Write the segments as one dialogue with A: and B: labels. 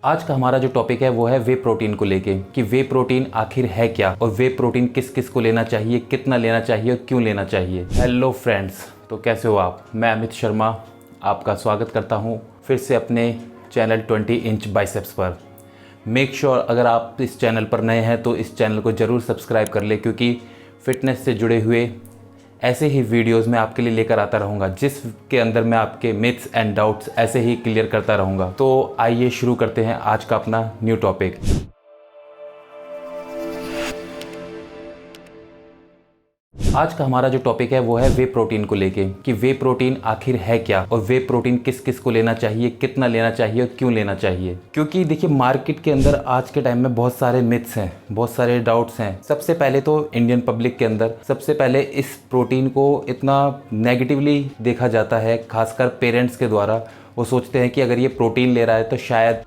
A: आज का हमारा जो टॉपिक है वो है वे प्रोटीन को लेके कि वे प्रोटीन आखिर है क्या और वे प्रोटीन किस किस को लेना चाहिए, कितना लेना चाहिए और क्यों लेना चाहिए। हेलो फ्रेंड्स, तो कैसे हो आप। मैं अमित शर्मा आपका स्वागत करता हूं फिर से अपने चैनल 20 इंच बाइसेप्स पर। मेक श्योर अगर आप इस चैनल पर नए हैं तो इस चैनल को ज़रूर सब्सक्राइब कर ले, क्योंकि फ़िटनेस से जुड़े हुए ऐसे ही वीडियोस मैं आपके लिए लेकर आता रहूँगा जिसके अंदर मैं आपके मिथ्स एंड डाउट्स ऐसे ही क्लियर करता रहूँगा। तो आइए शुरू करते हैं आज का अपना न्यू टॉपिक। आज का हमारा जो टॉपिक है वो है वे प्रोटीन को लेके कि वे प्रोटीन आखिर है क्या और वे प्रोटीन किस किस को लेना चाहिए, कितना लेना चाहिए और क्यों लेना चाहिए। क्योंकि देखिए मार्केट के अंदर आज के टाइम में बहुत सारे मिथ्स हैं, बहुत सारे डाउट्स हैं। सबसे पहले तो इंडियन पब्लिक के अंदर सबसे पहले इस प्रोटीन को इतना नेगेटिवली देखा जाता है, खासकर पेरेंट्स के द्वारा। वो सोचते हैं कि अगर ये प्रोटीन ले रहा है तो शायद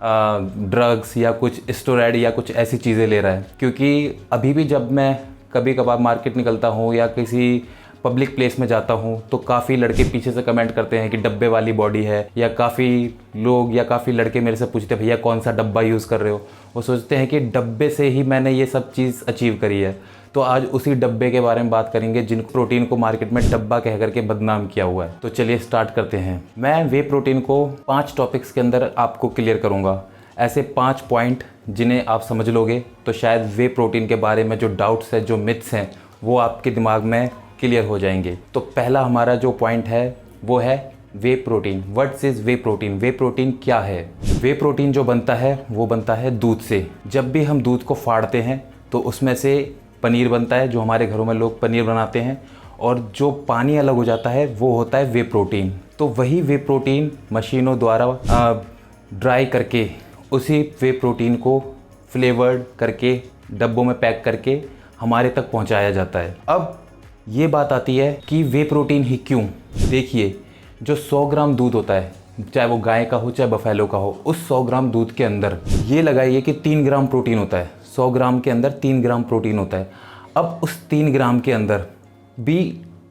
A: ड्रग्स या कुछ स्टेरॉइड या कुछ ऐसी चीज़ें ले रहा है। क्योंकि अभी भी जब मैं कभी कभार मार्केट निकलता हूँ या किसी पब्लिक प्लेस में जाता हूँ तो काफ़ी लड़के पीछे से कमेंट करते हैं कि डब्बे वाली बॉडी है, या काफ़ी लोग या काफ़ी लड़के मेरे से पूछते हैं भैया कौन सा डब्बा यूज़ कर रहे हो। वो सोचते हैं कि डब्बे से ही मैंने ये सब चीज़ अचीव करी है। तो आज उसी डब्बे के बारे में बात करेंगे जिन प्रोटीन को मार्केट में डब्बा कह करके बदनाम किया हुआ है। तो चलिए स्टार्ट करते हैं। मैं वे प्रोटीन को 5 टॉपिक्स के अंदर आपको क्लियर करूँगा। ऐसे 5 पॉइंट जिन्हें आप समझ लोगे तो शायद वे प्रोटीन के बारे में जो डाउट्स हैं, जो मिथ्स हैं, वो आपके दिमाग में क्लियर हो जाएंगे। तो पहला हमारा जो पॉइंट है वो है whey protein. What is whey protein? Whey protein क्या है? वे प्रोटीन जो बनता है वो बनता है दूध से। जब भी हम दूध को फाड़ते हैं तो उसमें से पनीर बनता है, जो हमारे घरों में लोग पनीर बनाते हैं, और जो पानी अलग हो जाता है वो होता है वे प्रोटीन। तो वही वे प्रोटीन मशीनों द्वारा ड्राई करके उसी वे प्रोटीन को फ्लेवर्ड करके डब्बों में पैक करके हमारे तक पहुंचाया जाता है। अब ये बात आती है कि वे प्रोटीन ही क्यों। देखिए, जो 100 ग्राम दूध होता है, चाहे वो गाय का हो चाहे बफेलो का हो, उस 100 ग्राम दूध के अंदर ये लगाइए कि 3 ग्राम प्रोटीन होता है। 100 ग्राम के अंदर 3 ग्राम प्रोटीन होता है। अब उस 3 ग्राम के अंदर भी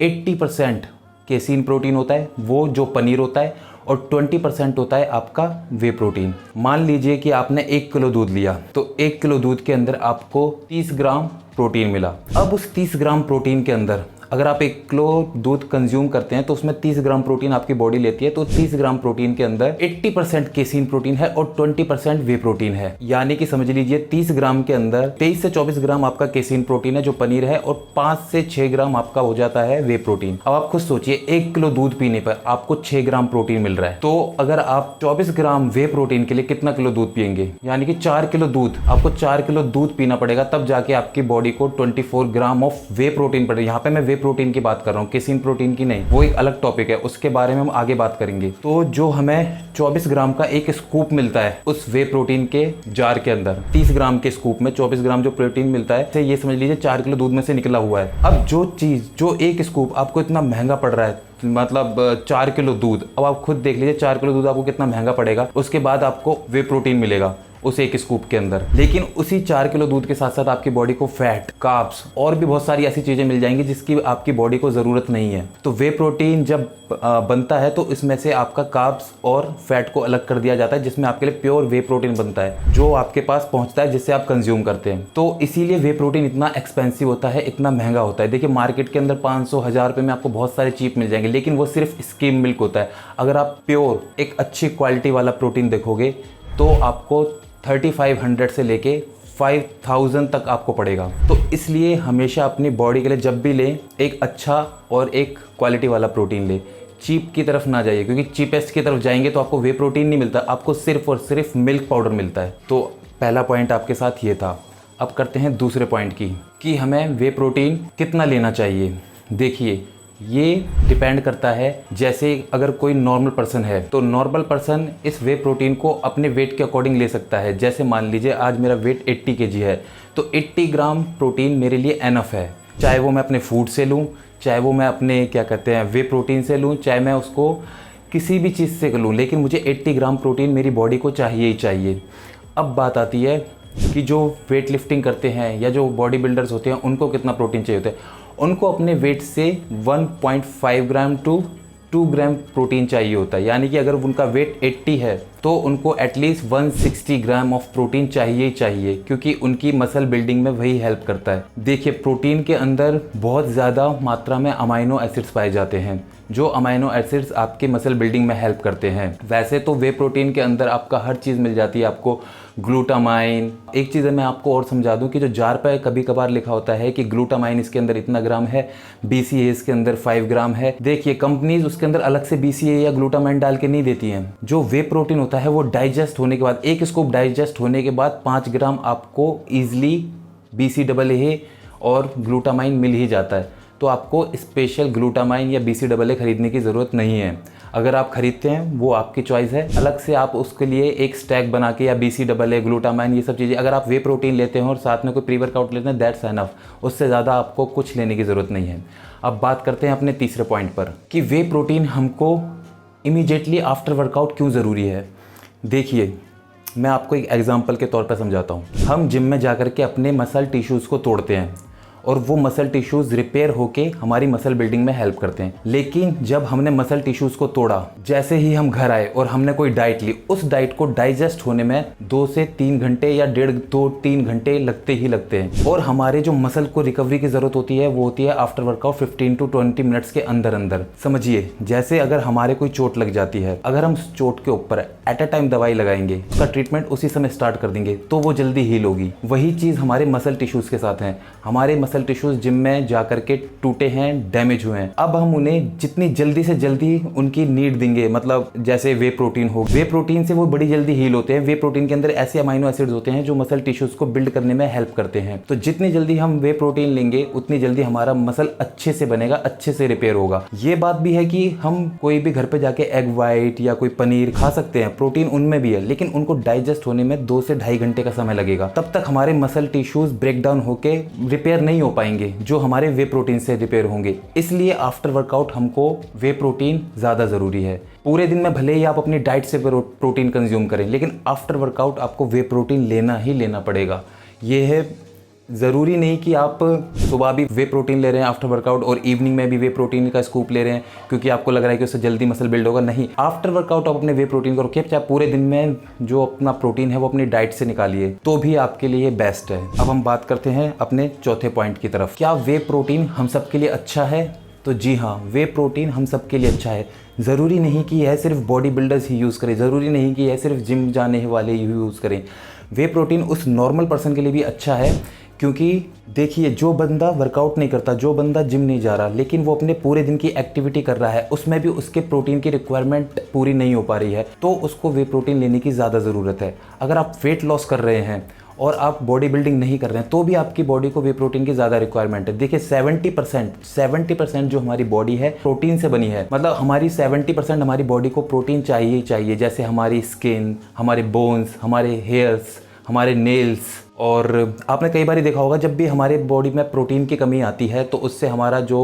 A: 80% केसीन प्रोटीन होता है, वो जो पनीर होता है, और 20% होता है आपका वे प्रोटीन। मान लीजिए कि आपने 1 किलो दूध लिया तो 1 किलो दूध के अंदर आपको 30 ग्राम प्रोटीन मिला। अब उस 30 ग्राम प्रोटीन के अंदर अगर आप 1 किलो दूध कंज्यूम करते हैं तो उसमें 30 ग्राम प्रोटीन आपकी बॉडी लेती है। तो 30 ग्राम प्रोटीन के अंदर 80% केसीन प्रोटीन है और 20% वे प्रोटीन है। यानी कि समझ लीजिए 30 ग्राम के अंदर 23 से 24 ग्राम आपका केसीन प्रोटीन है जो पनीर है, और 5 से 6 ग्राम आपका हो जाता है वे प्रोटीन। अब आप खुद सोचिए, 1 किलो दूध पीने पर आपको 6 ग्राम प्रोटीन मिल रहा है। तो अगर आप 24 ग्राम वे प्रोटीन के लिए कितना किलो दूध पियेंगे? यानी कि 4 किलो दूध, आपको 4 किलो दूध पीना पड़ेगा, तब जाके आपकी बॉडी को 24 ग्राम ऑफ वे प्रोटीन पड़ेगा। यहाँ पे मैं वे प्रोटीन की बात कर रहा हूँ, केसीन प्रोटीन की नहीं। वो एक अलग टॉपिक है, उसके बारे में हम आगे बात करेंगे। तो जो हमें 24 ग्राम का एक स्कूप मिलता है उस वे प्रोटीन के जार के अंदर, 30 ग्राम के स्कूप में 24 ग्राम जो प्रोटीन मिलता है, ये समझ लीजिए 4 किलो दूध में से निकला हुआ है। अब जो चीज़, जो एक स्कूप आपको इतना महंगा पड़ रहा है, मतलब 4 किलो दूध, अब आप खुद देख लीजिए 4 किलो दूध आपको कितना महंगा पड़ेगा। उसके बाद आपको वे प्रोटीन मिलेगा उस एक स्कूप के अंदर। लेकिन उसी 4 किलो दूध के साथ साथ आपकी बॉडी को फैट, कार्ब्स और भी बहुत सारी ऐसी चीज़ें मिल जाएंगी जिसकी आपकी बॉडी को ज़रूरत नहीं है। तो वे प्रोटीन जब बनता है तो इसमें से आपका कार्ब्स और फैट को अलग कर दिया जाता है, जिसमें आपके लिए प्योर वे प्रोटीन बनता है जो आपके पास पहुंचता है, जिससे आप कंज्यूम करते हैं। तो इसीलिए वे प्रोटीन इतना एक्सपेंसिव होता है, इतना महंगा होता है। देखिए मार्केट के अंदर 500-1000 रुपये में आपको बहुत सारे चीप मिल जाएंगे, लेकिन वो सिर्फ स्किम मिल्क होता है। अगर आप प्योर एक अच्छी क्वालिटी वाला प्रोटीन देखोगे तो आपको 3500 से लेके 5000 तक आपको पड़ेगा। तो इसलिए हमेशा अपनी बॉडी के लिए जब भी लें एक अच्छा और एक क्वालिटी वाला प्रोटीन लें। चीप की तरफ ना जाइए, क्योंकि चीपेस्ट की तरफ जाएंगे तो आपको वे प्रोटीन नहीं मिलता, आपको सिर्फ और सिर्फ मिल्क पाउडर मिलता है। तो पहला पॉइंट आपके साथ ये था। अब करते हैं दूसरे पॉइंट की कि हमें वे प्रोटीन कितना लेना चाहिए। देखिए, ये डिपेंड करता है, जैसे अगर कोई नॉर्मल पर्सन है तो नॉर्मल पर्सन इस वे प्रोटीन को अपने वेट के अकॉर्डिंग ले सकता है। जैसे मान लीजिए आज मेरा वेट 80 kg है तो 80 ग्राम प्रोटीन मेरे लिए एनफ है। चाहे वो मैं अपने फूड से लूँ, चाहे वो मैं अपने क्या कहते हैं वे प्रोटीन से लूँ, चाहे मैं उसको किसी भी चीज़ से लूँ, लेकिन मुझे 80 ग्राम प्रोटीन मेरी बॉडी को चाहिए ही चाहिए। अब बात आती है कि जो वेट लिफ्टिंग करते हैं या जो बॉडी बिल्डर्स होते हैं उनको कितना प्रोटीन चाहिए होता है। उनको अपने वेट से 1.5 ग्राम टू 2 ग्राम प्रोटीन चाहिए होता है। यानी कि अगर उनका वेट 80 है तो उनको एटलीस्ट 160 ग्राम ऑफ प्रोटीन चाहिए ही चाहिए, क्योंकि उनकी मसल बिल्डिंग में वही हेल्प करता है। देखिए, प्रोटीन के अंदर बहुत ज़्यादा मात्रा में अमाइनो एसिड्स पाए जाते हैं, जो अमाइनो एसिड्स आपके मसल बिल्डिंग में हेल्प करते हैं। वैसे तो वे प्रोटीन के अंदर आपका हर चीज़ मिल जाती है, आपको ग्लूटामाइन। एक चीज़ मैं आपको और समझा दूं कि जो जार पर कभी कभार लिखा होता है कि ग्लूटामाइन इसके अंदर इतना ग्राम है, BCA इसके अंदर 5 ग्राम है, देखिए कंपनीज उसके अंदर अलग से BCA या ग्लूटामाइन डाल के नहीं देती हैं। जो वे प्रोटीन होता है वो डाइजेस्ट होने के बाद, एक स्कूप डाइजेस्ट होने के बाद 5 ग्राम आपको ईजिली BCAA और ग्लूटामाइन मिल ही जाता है। तो आपको स्पेशल ग्लूटामाइन या BCAA खरीदने की ज़रूरत नहीं है। अगर आप खरीदते हैं वो आपकी चॉइस है, अलग से आप उसके लिए एक स्टैक बना के या BCAA, ग्लूटामाइन, ये सब चीज़ें अगर आप वे प्रोटीन लेते हैं और साथ में कोई प्री वर्कआउट लेते हैं, दैट्स एनफ। उससे ज़्यादा आपको कुछ लेने की ज़रूरत नहीं है। अब बात करते हैं अपने तीसरे पॉइंट पर कि वे प्रोटीन हमको इमीडिएटली आफ्टर वर्कआउट क्यों ज़रूरी है। देखिए, मैं आपको एक एग्जाम्पल के तौर पर समझाता हूँ। हम जिम में जा कर के अपने मसल टिश्यूज़ को तोड़ते हैं और वो मसल टिश्यूज़ रिपेयर होके हमारी मसल बिल्डिंग में हेल्प करते हैं। लेकिन जब हमने मसल टिश्यूज़ को तोड़ा, जैसे ही हम घर आए और हमने कोई डाइट ली, उस डाइट को डाइजेस्ट होने में 2 से 3 घंटे या 1.5-2-3 घंटे लगते ही लगते हैं। और हमारे जो मसल को रिकवरी की ज़रूरत होती है वो होती है आफ्टर वर्कआउट 15 to 20 मिनट्स के अंदर अंदर। समझिए, जैसे अगर हमारे कोई चोट लग जाती है, अगर हम चोट के ऊपर एट अ टाइम दवाई लगाएंगे, उसका ट्रीटमेंट उसी समय स्टार्ट कर देंगे तो वो जल्दी हील होगी। वही चीज़ हमारे मसल टिश्यूज़ के साथ है। हमारे मसल टिश्यूज जिम में जाकर के टूटे हैं, डैमेज हुए हैं, अब हम उन्हें जितनी जल्दी से जल्दी उनकी नीड देंगे, मतलब जैसे वे प्रोटीन हो, वे प्रोटीन से वो बड़ी जल्दी हील होते हैं। वे प्रोटीन के अंदर ऐसे अमाइनो एसिड्स होते हैं जो मसल टिश्यूज को बिल्ड करने में हेल्प करते हैं। तो जितनी जल्दी हम वे प्रोटीन लेंगे उतनी जल्दी हमारा मसल अच्छे से बनेगा, अच्छे से रिपेयर होगा। ये बात भी है कि हम कोई भी घर पे जाके एग वाइट या कोई पनीर खा सकते हैं, प्रोटीन उनमें भी है, लेकिन उनको डाइजेस्ट होने में 2 से 2.5 घंटे का समय लगेगा। तब तक हमारे मसल टिश्यूज ब्रेक डाउन होके रिपेयर नहीं हो पाएंगे जो हमारे वे प्रोटीन से रिपेयर होंगे। इसलिए आफ्टर वर्कआउट हमको वे प्रोटीन ज़्यादा ज़रूरी है। पूरे दिन में भले ही आप अपनी डाइट से प्रोटीन कंज्यूम करें, लेकिन आफ्टर वर्कआउट आपको वे प्रोटीन लेना ही लेना पड़ेगा। ये है, ज़रूरी नहीं कि आप सुबह भी वे प्रोटीन ले रहे हैं आफ्टर वर्कआउट और इवनिंग में भी वे प्रोटीन का स्कूप ले रहे हैं क्योंकि आपको लग रहा है कि उससे जल्दी मसल बिल्ड होगा। नहीं, आफ्टर वर्कआउट आप अपने वे प्रोटीन को रखिए, चाहे पूरे दिन में जो अपना प्रोटीन है वो अपनी डाइट से निकालिए, तो भी आपके लिए बेस्ट है। अब हम बात करते हैं अपने चौथे पॉइंट की तरफ। क्या वे प्रोटीन हम सब के लिए अच्छा है? तो जी हाँ, वे प्रोटीन हम सब के लिए अच्छा है। ज़रूरी नहीं कि यह सिर्फ बॉडी बिल्डर्स ही यूज़ करें, ज़रूरी नहीं कि यह सिर्फ जिम जाने वाले ही यूज़ करें। वे प्रोटीन उस नॉर्मल पर्सन के लिए भी अच्छा है, क्योंकि देखिए, जो बंदा वर्कआउट नहीं करता, जो बंदा जिम नहीं जा रहा, लेकिन वो अपने पूरे दिन की एक्टिविटी कर रहा है, उसमें भी उसके प्रोटीन की रिक्वायरमेंट पूरी नहीं हो पा रही है, तो उसको वे प्रोटीन लेने की ज़्यादा ज़रूरत है। अगर आप वेट लॉस कर रहे हैं और आप बॉडी बिल्डिंग नहीं कर रहे हैं, तो भी आपकी बॉडी को वे प्रोटीन की ज़्यादा रिक्वायरमेंट है। देखिए, 70% जो हमारी बॉडी है प्रोटीन से बनी है, मतलब हमारी 70% हमारी बॉडी को प्रोटीन चाहिए ही चाहिए। जैसे हमारी स्किन, हमारे बोन्स, हमारे हेयर्स, हमारे नेल्स। और आपने कई बार देखा होगा, जब भी हमारे बॉडी में प्रोटीन की कमी आती है तो उससे हमारा जो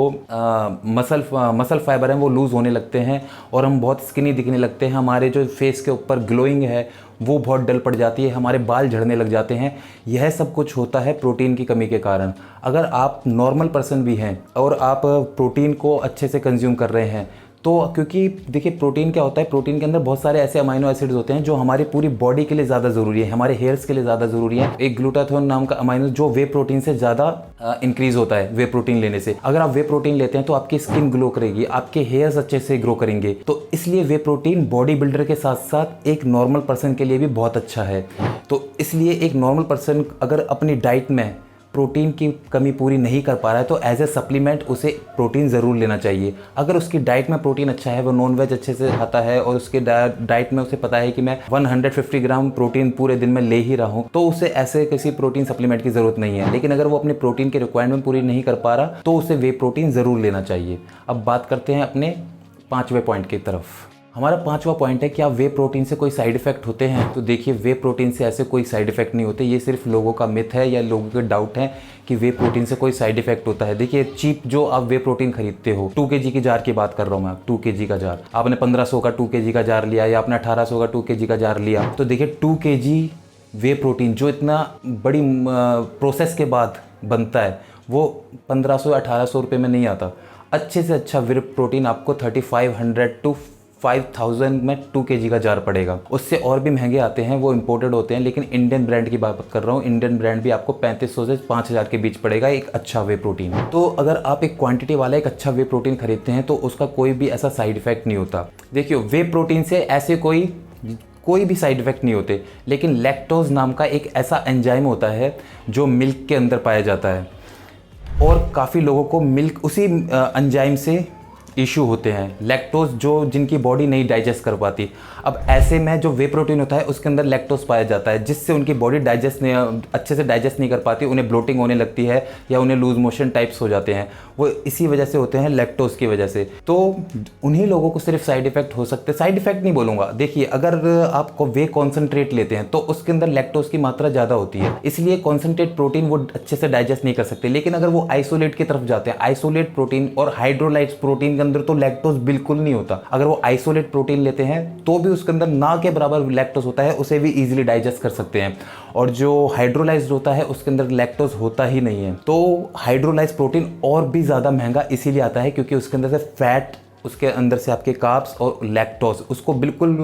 A: मसल फाइबर है वो लूज़ होने लगते हैं और हम बहुत स्किनी दिखने लगते हैं। हमारे जो फेस के ऊपर ग्लोइंग है वो बहुत डल पड़ जाती है, हमारे बाल झड़ने लग जाते हैं। यह सब कुछ होता है प्रोटीन की कमी के कारण। अगर आप नॉर्मल पर्सन भी हैं और आप प्रोटीन को अच्छे से कंज्यूम कर रहे हैं, तो क्योंकि देखिए, प्रोटीन क्या होता है, प्रोटीन के अंदर बहुत सारे ऐसे अमाइनो एसिड्स होते हैं जो हमारी पूरी बॉडी के लिए ज़्यादा ज़रूरी है, हमारे हेयर्स के लिए ज़्यादा ज़रूरी है। एक ग्लूटाथियोन नाम का अमाइनो जो वे प्रोटीन से ज़्यादा इंक्रीज होता है वे प्रोटीन लेने से। अगर आप वे प्रोटीन लेते हैं तो आपकी स्किन ग्लो करेगी, आपके हेयर्स अच्छे से ग्रो करेंगे। तो इसलिए वे प्रोटीन बॉडी बिल्डर के साथ साथ एक नॉर्मल पर्सन के लिए भी बहुत अच्छा है। तो इसलिए एक नॉर्मल पर्सन अगर अपनी डाइट में प्रोटीन की कमी पूरी नहीं कर पा रहा है तो एज ए सप्लीमेंट उसे प्रोटीन ज़रूर लेना चाहिए। अगर उसकी डाइट में प्रोटीन अच्छा है, वो नॉन वेज अच्छे से खाता है और उसके डाइट में उसे पता है कि मैं 150 ग्राम प्रोटीन पूरे दिन में ले ही रहा हूँ, तो उसे ऐसे किसी प्रोटीन सप्लीमेंट की ज़रूरत नहीं है। लेकिन अगर वो अपने प्रोटीन की रिक्वायरमेंट पूरी नहीं कर पा रहा तो उसे वे प्रोटीन ज़रूर लेना चाहिए। अब बात करते हैं अपने 5वें पॉइंट की तरफ। हमारा 5वां पॉइंट है, क्या वे प्रोटीन से कोई साइड इफेक्ट होते हैं? तो देखिए, वे प्रोटीन से ऐसे कोई साइड इफेक्ट नहीं होते। ये सिर्फ लोगों का मिथ है या लोगों के डाउट है कि वे प्रोटीन से कोई साइड इफेक्ट होता है। देखिए, चीप जो आप वे प्रोटीन खरीदते हो, 2 kg की जार की बात कर रहा हूँ मैं, 2 kg का जार, आपने 1500 का 2 kg का जार लिया या आपने 1800 का 2 kg का जार लिया, तो देखिए 2 kg वे प्रोटीन जो इतना बड़ी प्रोसेस के बाद बनता है वो 1500 या 1800 रुपये में नहीं आता। अच्छे से अच्छा वे प्रोटीन आपको 3500 to 5000 में 2 kg का जार पड़ेगा। उससे और भी महंगे आते हैं, वो इंपोर्टेड होते हैं, लेकिन इंडियन ब्रांड की बात कर रहा हूँ। इंडियन ब्रांड भी आपको 3500 से 5000 के बीच पड़ेगा एक अच्छा वे प्रोटीन। तो अगर आप एक क्वांटिटी वाला एक अच्छा वे प्रोटीन खरीदते हैं तो उसका कोई भी ऐसा साइड इफेक्ट नहीं होता। देखिए, वे प्रोटीन से ऐसे कोई भी साइड इफेक्ट नहीं होते, लेकिन लैक्टोज नाम का एक ऐसा एंजाइम होता है जो मिल्क के अंदर पाया जाता है, और काफ़ी लोगों को मिल्क उसी एंजाइम से इशू होते हैं, लैक्टोज जो जिनकी बॉडी नहीं डाइजेस्ट कर पाती। अब ऐसे में जो वे प्रोटीन होता है उसके अंदर लैक्टोज पाया जाता है, जिससे उनकी बॉडी अच्छे से डाइजेस्ट नहीं कर पाती, उन्हें ब्लोटिंग होने लगती है या उन्हें लूज मोशन टाइप्स हो जाते हैं। वो इसी वजह से होते हैं, लैक्टोज की वजह से। तो उन्हीं लोगों को सिर्फ साइड इफेक्ट हो सकते हैं। साइड इफेक्ट नहीं बोलूँगा, देखिए अगर आप वे कॉन्सेंट्रेट लेते हैं तो उसके अंदर लैक्टोज की मात्रा ज़्यादा होती है, इसलिए कॉन्सेंट्रेट प्रोटीन वो अच्छे से डाइजेस्ट नहीं कर सकते। लेकिन अगर वो आइसोलेट की तरफ जाते हैं, आइसोलेट प्रोटीन और हाइड्रोलाइज्ड प्रोटीन के अंदर तो लैक्टोज बिल्कुल नहीं होता। अगर वो आइसोलेट प्रोटीन लेते हैं तो भी उसके अंदर ना के बराबर लैक्टोज होता है, उसे भी इजीली डाइजेस्ट कर सकते हैं। और जो हाइड्रोलाइज्ड होता है उसके अंदर लैक्टोज होता ही नहीं है। तो हाइड्रोलाइज्ड प्रोटीन और भी ज़्यादा महंगा इसीलिए आता है क्योंकि उसके अंदर से फैट, उसके अंदर से आपके कार्ब्स और लैक्टोज उसको बिल्कुल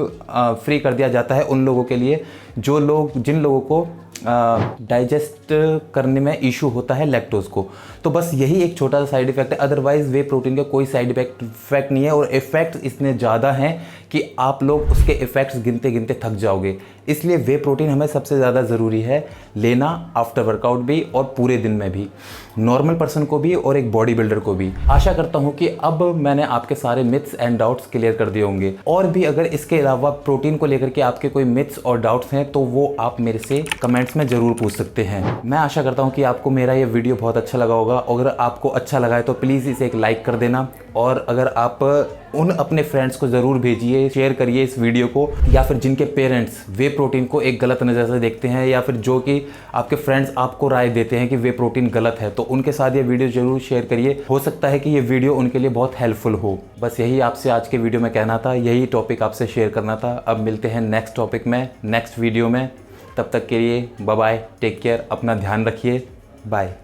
A: फ्री कर दिया जाता है उन लोगों के लिए जिन लोगों को डाइजेस्ट करने में इशू होता है लैक्टोज को। तो बस यही एक छोटा सा साइड इफेक्ट है, अदरवाइज वे प्रोटीन का कोई साइड इफेक्ट नहीं है। और इफेक्ट्स इतने ज़्यादा हैं कि आप लोग उसके इफेक्ट्स गिनते गिनते थक जाओगे। इसलिए वे प्रोटीन हमें सबसे ज़्यादा ज़रूरी है लेना, आफ्टर वर्कआउट भी और पूरे दिन में भी, नॉर्मल पर्सन को भी और एक बॉडी बिल्डर को भी। आशा करता हूँ कि अब मैंने आपके सारे मिथ्स एंड डाउट्स क्लियर कर दिए होंगे। और भी अगर इसके अलावा प्रोटीन को लेकर के आपके कोई मिथ्स और डाउट्स हैं तो वो आप मेरे से कमेंट्स में ज़रूर पूछ सकते हैं। मैं आशा करता हूँ कि आपको मेरा ये वीडियो बहुत अच्छा लगा होगा। अगर आपको अच्छा लगा है तो प्लीज़ इसे एक लाइक कर देना, और अगर आप उन अपने फ्रेंड्स को ज़रूर भेजिए, शेयर करिए इस वीडियो को, या फिर जिनके पेरेंट्स वे प्रोटीन को एक गलत नज़र से देखते हैं, या फिर जो कि आपके फ्रेंड्स आपको राय देते हैं कि वे प्रोटीन गलत है, तो उनके साथ ये वीडियो ज़रूर शेयर करिए। हो सकता है कि ये वीडियो उनके लिए बहुत हेल्पफुल हो। बस यही आपसे आज के वीडियो में कहना था, यही टॉपिक आपसे शेयर करना था। अब मिलते हैं नेक्स्ट टॉपिक में, नेक्स्ट वीडियो में। तब तक के लिए बाय बाय, टेक केयर, अपना ध्यान रखिए, बाय।